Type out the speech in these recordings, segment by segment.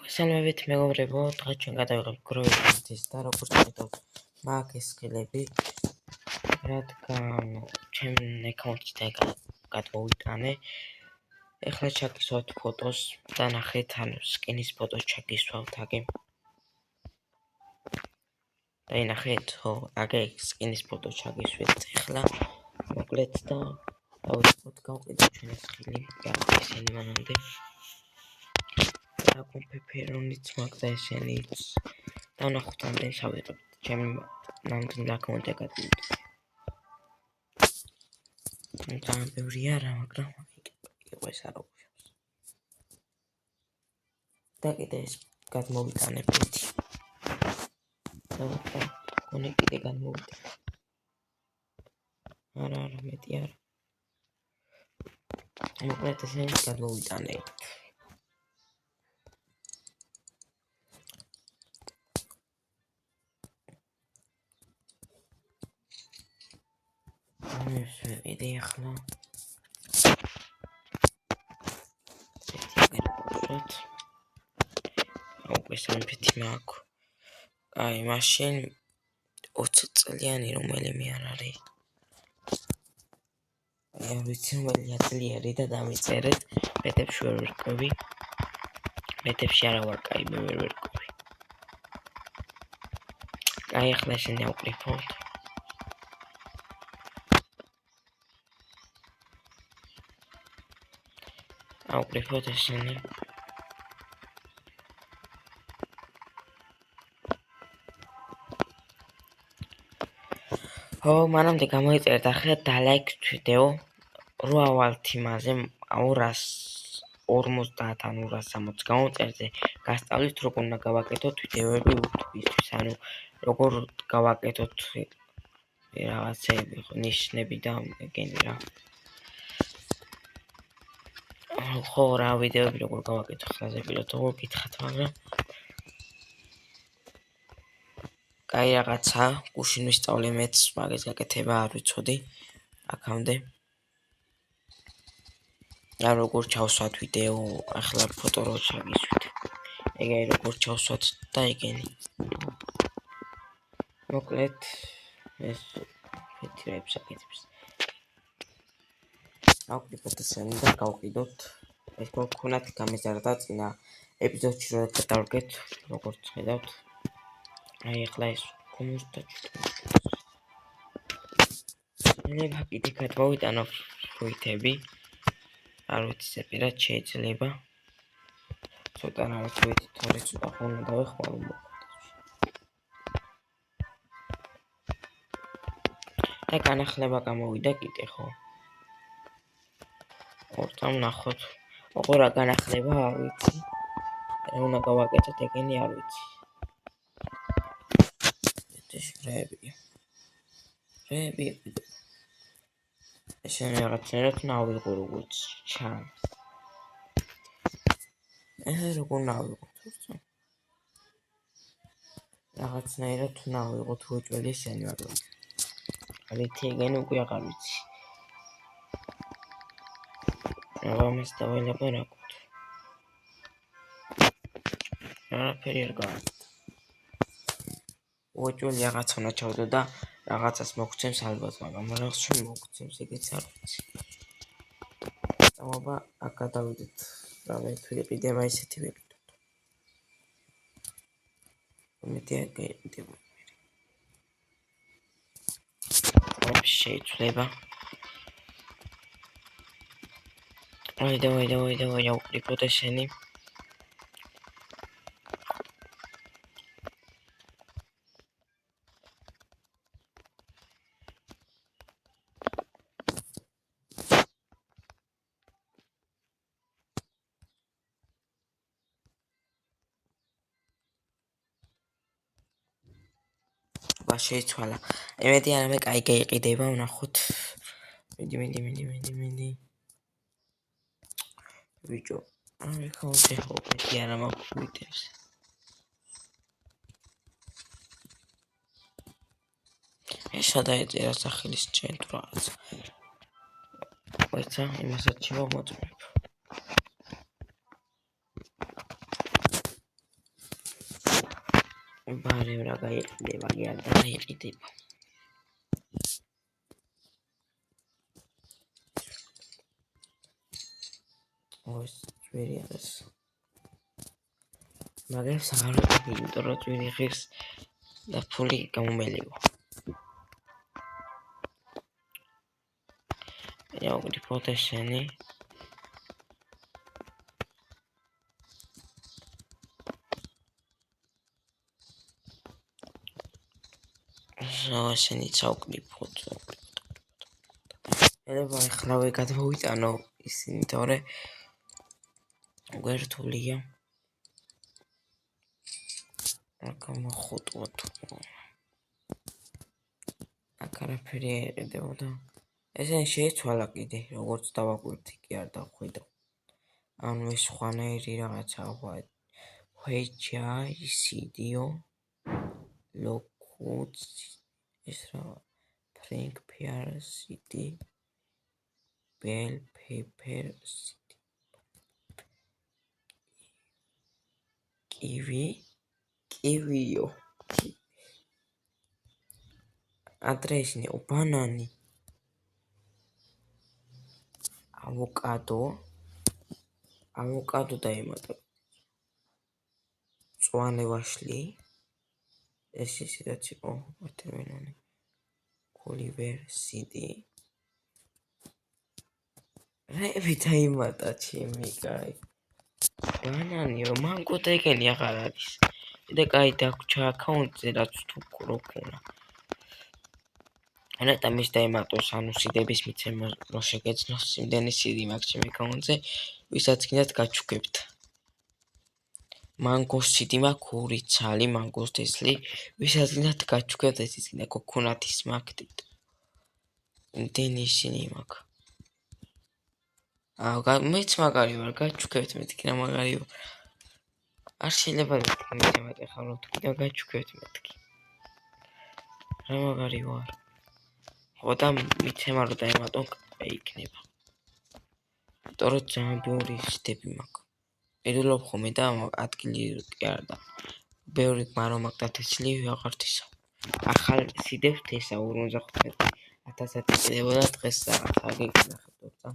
მოგესალმებით მეგობრებო, დღეს ჩვენ გადავიღებთ გროვების და როგორც ხედავთ, მაგ ეს ხილები, რადგან ჩემ აკაუნტში გადმოვიტანე. ეხლა ჩაგისვათ ფოტოს და ნახეთ, ანუ სკინის ფოტოს ჩაგისვათ აგი. და ნახეთ, ხო, აგი სკინის ფოტოს ჩაგისვით ეხლა მოკლედ და დავიწყოთ გავყიდოთ ჩვენ ეს ხილი, ისინი მანამდე. Acum peperoniți magda eseniți. Dar năcut am de sau de ce n-am întâlnit la căunte ca de. Am pe uriara magra. E voi să arăt. Dacă des cat mă uitane peti. Da, conecte cat mă uite. Ara metiar. Mă plăte să cat mă uitane. إذا يخلى أو بس أنا بتي معكو أي ماشين أوتصلياني رومالي مياراري يا بيتين ولي هتلياري دا دامي تسرد بتب شو وركوبي بتب شارع وركاي بوركوبي أي خلاشني أو بريفونت أو بريفونت السنة هو مانم دیگه موید ارتاخه دالایک ویدیو رو اول تیمازم اورس ორმოცდაათან 260 გამოწერზე გასწავლით როგორ უნდა გავაკეთოთ ვიდეოები YouTube-ისთვის, ანუ როგორ გავაკეთოთ რაღაცები, ნიშნები და ეგენი რა. ხო, რა ვიდეოები როგორ გავაკეთოთ, ხაზე პილოტო გითხათ, მაგრამ კაი რაღაცა, გუშინ ვისწავლე მეც მაგის გაკეთება არ ვიცოდი აქამდე. და როგორ ჩავსვათ ვიდეო, ახლა ფოტო რო ჩაგისვით. ეგეი როგორ ჩავსვათ და ეგენი. მოკლედ ეს ფეთრებს აკეთებს. ავყიდოთ ესენი და გავყიდოთ. ეს გქონათ გამიზარდა წინა ეპიზოდში რო გადავდგეთ, როგორც ხედავთ. აი ახლა ეს კომუს დაჭრა. შეიძლება კიდე გადმოვიტანო ფუიტები. არ ვიცი სეპირად შეიძლება. ცოტა რაღაც ვიცი, თორე ცოტა ხომ დავეხმარო მოხდა. და განახლება გამოვიდა კიდე ხო? ორტამ ნახოთ. ოღონდ რა განახლება არ ვიცი. რა უნდა გავაკეთოთ ეგენი არ ვიცი. ეს რები. ესენი რაღაცნაირად ნავიღო როგორც ჩან. როგორ ნავიღოთ? რაღაცნაირად ნავიღოთ უეჭველი ესენი, მაგრამ რითი ეგენი უკვე აღარ ვიცი. ამას დაველაპარაკოთ. არაფერი არ გააკეთა. უეჭველი რაღაცა უნდა ჩავდო და რაღაცას მოგცემს ალბათ, მაგრამ რაღაც შენ მოგცემს, ეგეც არ ვიცი. წამობა აქ გადავიდეთ. რავი, თუ იყიდება ისეთი ვიყიდოთ. მეტი არ გაიყიდება. შეიძლება. ვაი, აუყრიფოთ ესენი. შეიცვალა. ემედი არამე კაი გაიყიდება, ვნახოთ. მიდი. ბიჭო, აი ხოთე ხო, მეტი არა მაქვს ვიტებს. ესა დაეწერა სახელის ჩვენ თუ რაღაც. ვაიცა, იმასაც შემოვაწმებ. ბარემ რა გაიყიდება, არ დაიყიდება. ოს ძვირი არის. მაგრამ საღაროები, იმიტომ რომ ძვირი ღირს და ფული გამომელიყო. Jauki potešeni. Šeni čaukni potšo. Eleva ეხლავე გადმოვიტანო ისინი, თორე გვერდულია. აქ მოხუტვა თუ. აქ არაფერი ეყიდებოდა. ესენი შეიცვალა კიდე, როგორც დავაკვირდი კი არ დავხვიდო. ანუ ეს ხვანაირი რაღაცა ვეჯაი სიდიო ლოკუც ეს რა ფრენკ ფიარსიტი ბელ პეპერსიტი კივიო ადრესინი ბანანი ავოკადო დაემატა წვანე ვაშლი ეს ისედაც იყო ვატერმელონი კოლივერ სიტი რები დაემატა ჩემი კაი ბანანიო მანგო და ეგენი აღარ არის და კაი დაგვრჩა აკაუნტზე რაც თუ ქროქუნა ანეტა მის დაემატოს ანუ სიდების მიცემა რო შეგეძნოს იმდენი სიდი მაქვს ჩემი აკაუნტზე ვისაც გინდათ გაჩუქებთ მანგოს სიდი მაქვს ორი ცალი მანგოს თესლი ვისაც გინდათ გაჩუქებთ ეს ის გინდა ქოქონათის მაქვს იმდენი ისინი მაქვს მეც მაგარი ვარ გაჩუქებთ მეთქი რა მაგარიო არ შეიძლება მიცემათ ახლა რომ თქვი და გაჩუქებთ მეთქი რა მაგარი ვარ ხო და მიცემა რომ დაემატონ იქნება იმიტომ რომ ძალიან ბევრი სიდები მაქვს მიდულობ ხოლმე და ადგილი კი არ და ბევრი მარო მაქვს და თესლი ვეღართისა ახალ სიდებს თესა 55,000 იყიდებოდა დღეს რაღაცა გეკითხებოდ და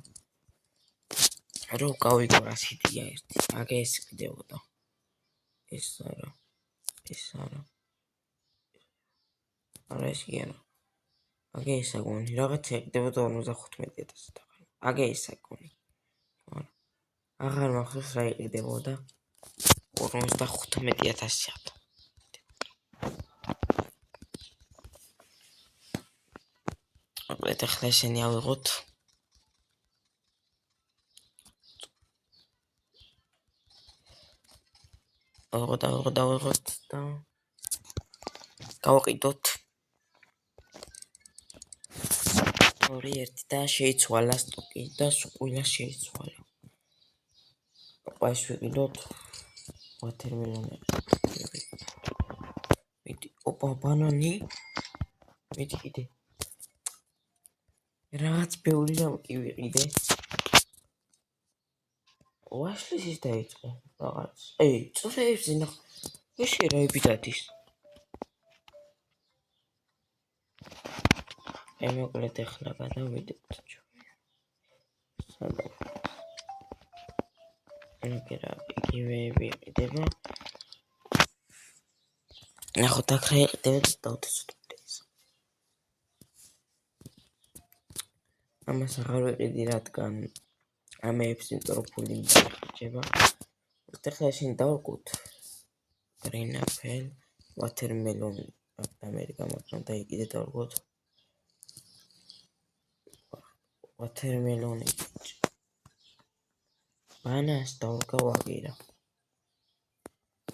რომ გავიგო რა სიდია ერთი აგე ეს იყიდებოდა ეს არა არა ეს კი არა აგე ეს აგონი რაღაცა იყიდებოდა 55,000 აგე ეს აგონი აღარ მახსოვს რა იყიდებოდა 55,000 ახლა ესენი ავიღოთ ავიღოთ და გავყიდოთ 2-1 და შეიცვალა სტოკი და სულ შეიცვალა ეს ვიყიდოთ ვატერმელონი მიდი ოპა ბანანი მიდი კიდე რაღაც ბევრი რამ კი ვიყიდე ვაშლის ის დაიწყო რაღაც წრეებს ნახ ეში რაები დადის მოკლედ ახლა გადავიდეთ სადაც რა იგივეები იყიდება ნახოთ აქ რა იყიდება დავთესოთ ამას აღარ ვიყიდი რადგან ამეებს ინტროფული მიჭება ახლა შენ დავკოთ green apple watermelon ამერიკა მაგრამ დაიყიდე დავკოთ watermelon ბანანს დავკავაგირა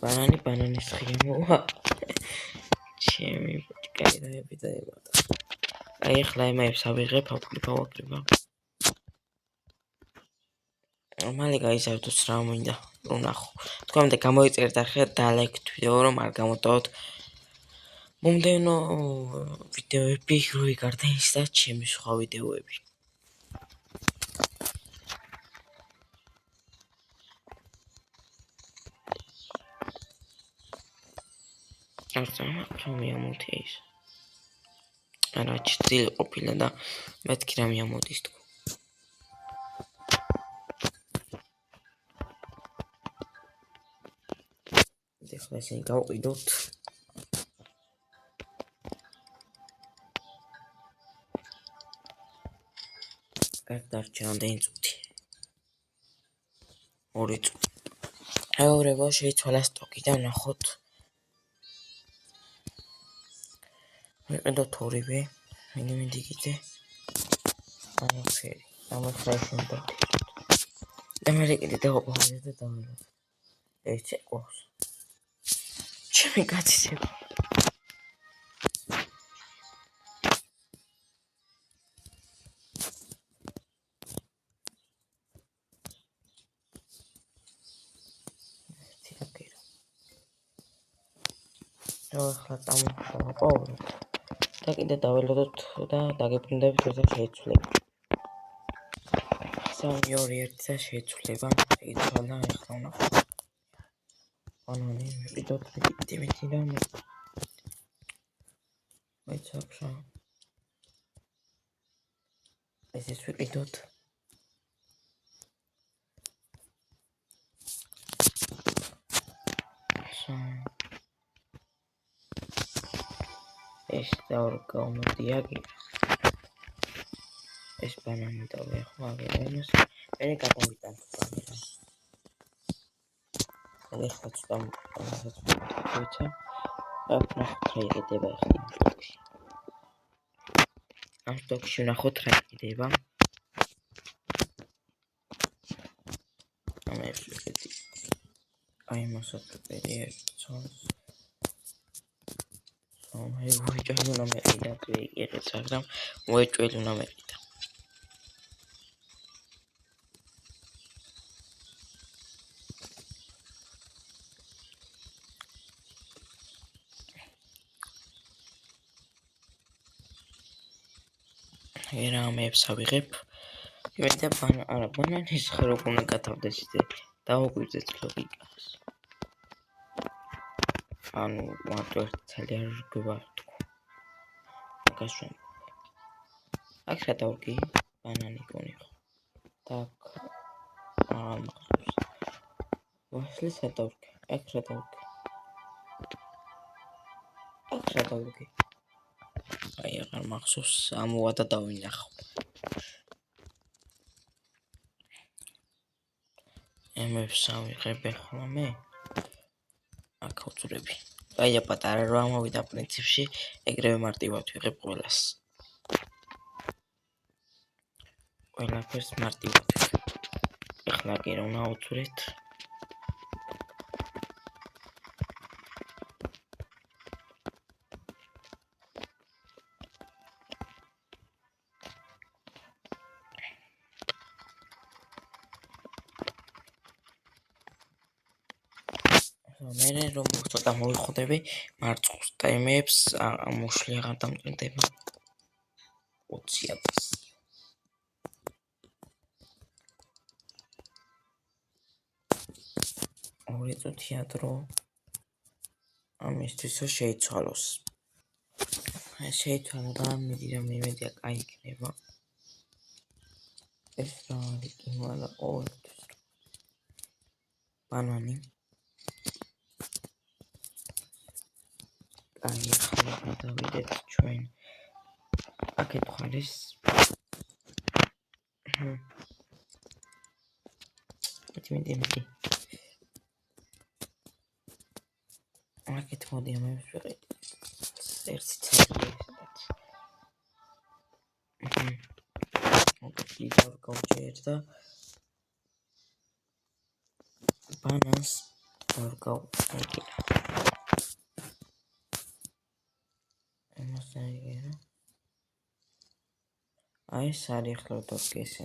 ბანანის ხია მოვა ჩემი კაი რაები დაემატა აი ახლა იმებს ავიღებ ავკრიბა მალე გაიზარდოს რა მინდა რომ ნახო თქვამდე გამოიწერეთ ახლა დალაიქთ ვიდეო რომ არ გამოტოვოთ მომდევნო ვიდეოები როიგარდა ინსტა ჩემი სხვა ვიდეოები არცამა მიამოთია ის. არა ჩწილი ყოფილა და მეთქი რა მიამოდის თქო. ეხლა ისინი გავყიდოთ. დარჩა რამდენი წუთი? 2 წუთი. ეურება შეიცვალა სტოკი და ნახოთ. ვიყიდოთ ორივე, მინიმუმ კიდე. ამაფერი, ამაფრაშენ და. და მე კიდე დავყავდე და დავიღებ. ეს წეკოს. ჩემი კაცი. ახლა წამოვყავ და კიდე დაველოდოთ და დაგებრუნდებით როცა შეიცვლება. 3-2-1 და შეიცვლება. იცვალა ახლა ვნახოთ. ბანანი ვიყიდოთ მეტი და მეცახა. ესეც ვიყიდოთ. ეს დავგავმოდიაგი. ეს ბანანი დავეხო აგერებს. მე გადავიტანთ ბანანი. ეხლა ცოტა ვიცა. აქ ნახოთ რა იყიდება ახლა სტოკში. ამ სტოკში ნახოთ რა იყიდება. ამებს ვიყიდი. აი მოსაწყვეტია ერთწონს. აი ვიჭრელი უნდა მეყიდა ეგეც მაგრამ მოეჭველი უნდა მეყიდა. ერამებს ავიღებ. იმედა ბანანის ხრო უნდა გათავდეს ისე დაუგვიძეთ ლოგიკას. ანუ მარტო ერთ წელი არ რგება თქო. გასვენ. აქ რა დავგი? ბანანი გონი ხო? так. ვასლის რა დავგი? აქ რა დავგი? აქ რა დავგი? აი აღარ მახსოვს ამოვა და დავინახო. ემებს ავიღებ ახლა მე. აქ ვწურები. აი პატარა რა მოვიდა პრინციპში, ეგრევე მარტივად ვიღებ ყველას. ყველაფერს მარტივად. ახლა კი რა უნდა ვწურეთ? მე რომ ცოტა მოვიხოდები მარწყოს და ემებს მოშლი აღარ დამტვირდება 20,000 ორი წუთია დრო ამისთვისო შეიცვალოს შეიცვალა და მედია კაი იქნება ეს რა არის იმალა ყოველთვის ბანანი აი ახლა გადავიდეთ ჩვენ აქეთ ხალის მეტი აქეთ მოდი ამებს ვიყიდე ერთი წელი მოგდი გავჭერ და ბანანს გავკეთე მოსაიგერო აი ეს არის ახლა დოკესე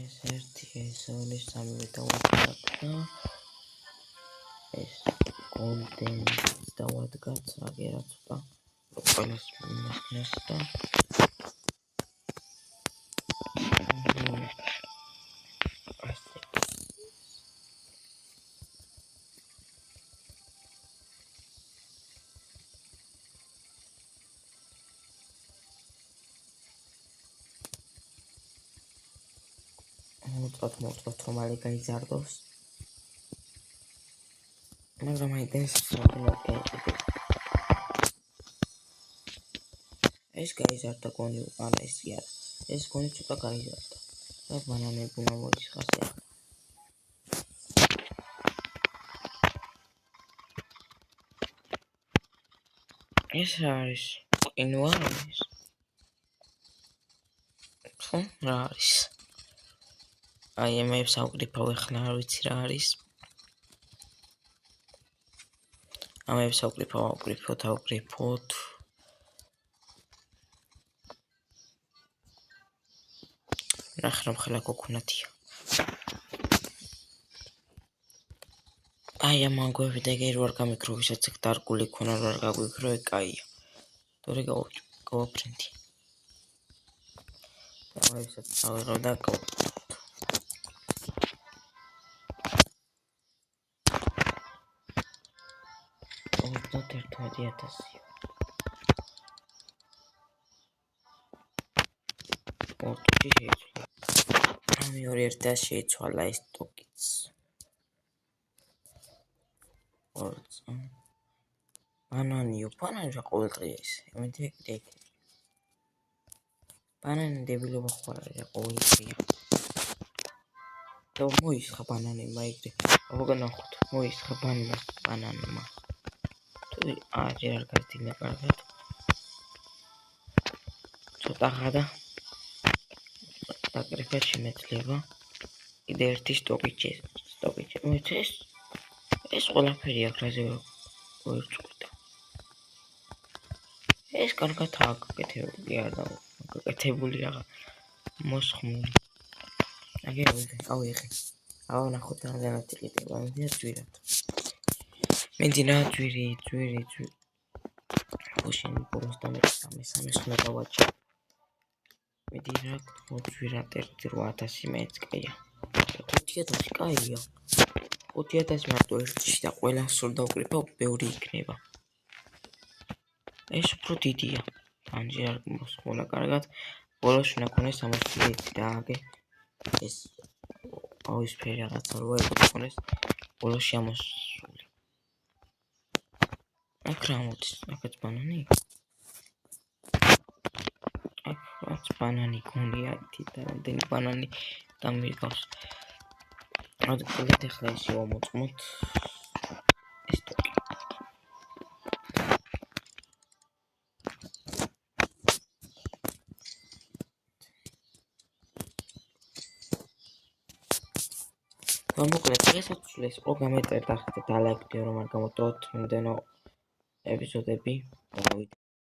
ეს ერთი ეს ორი სამი დავადგა ეს golden დავადგა აგერა ცოტა ყველას მიმართნეს და მოვუწყოთ რომ მალე გაიზარდოს. მაგრამ აიტენს ეს გაიზარდა გონი არა ესი არა. ეს გონი ცოტა გაიზარდა. და ბანანები უნდა მოიჭხას ახლა. ეს არის ყინვა არის. ხო, რა არის? აი ემებს ავკრიფავ ახლა არ ვიცი რა არის. ამებს ავკრიფოთ. ნახე რომ ხელა გოგუნათია. აი ამ მანგოები და ეგ არ გამიქრო, ვისაც ეგ დარგული ქონა რო არ გაგვიქრო, ეგ კაია. თორე გავაფრინდი. და ვისაც ავიღებ და გავაფრინდი. და 11,000. ორტუში შეიცვალა. ამი 2,100 შეიცვალა ეს ტოკიც. ბანანიო, ბანანი რა ყოველ დღეა ის. იმედი ეგ. ბანანი დებილობა ხო არა რა ყოველ დღეა. და მოისხა ბანანი მაიგრე. მოგანახოთ, მოისხა ბანანმა. თუ არ გასდინა კარგად. ცოტა ხადა. დაკრიფა შემეძლება. კიდე ერთი სტოკიჩი. მოიცეს? ეს ყველაფერი აქ რაზე ვერწყვეტა. ეს კარგადაა გაკეთებული არა გაკეთებული რაღა მოსხმული. აგე ავიღე. ნახოთ რამდენად იყიდება. მინდა ჯვირი. ხოშენ პოროს და მე3 ხნა დავაჭი. მინდა რა ჯვირა 8,000 მეც კაია. 5,000 კაია. 5,000 მარტო ერთში და ყველა სულ დავკრიფავ, ბევრი იქნება. ეს უფრო დიდია. ამჯერ არ მოსხმულა კარგად. ბოლოს უნდა ქონდეს 61 და აგე ეს აუისფერი რაღაცა რო ეკონეს ბოლოში ამოსული. აქ რა მოდის? აქაც ბანანი? აქაც ბანანი გონია თითქოს რამდენი ბანანი დამირგავს. ადგილით ახლა ისე ვამოწმოთ ეს ტოკი. მოკლედ დღესაც ეს პროგრამა ეწერდა და ლაიქდე რომ არ გამოდოთ მომდენო ეპიზოდები.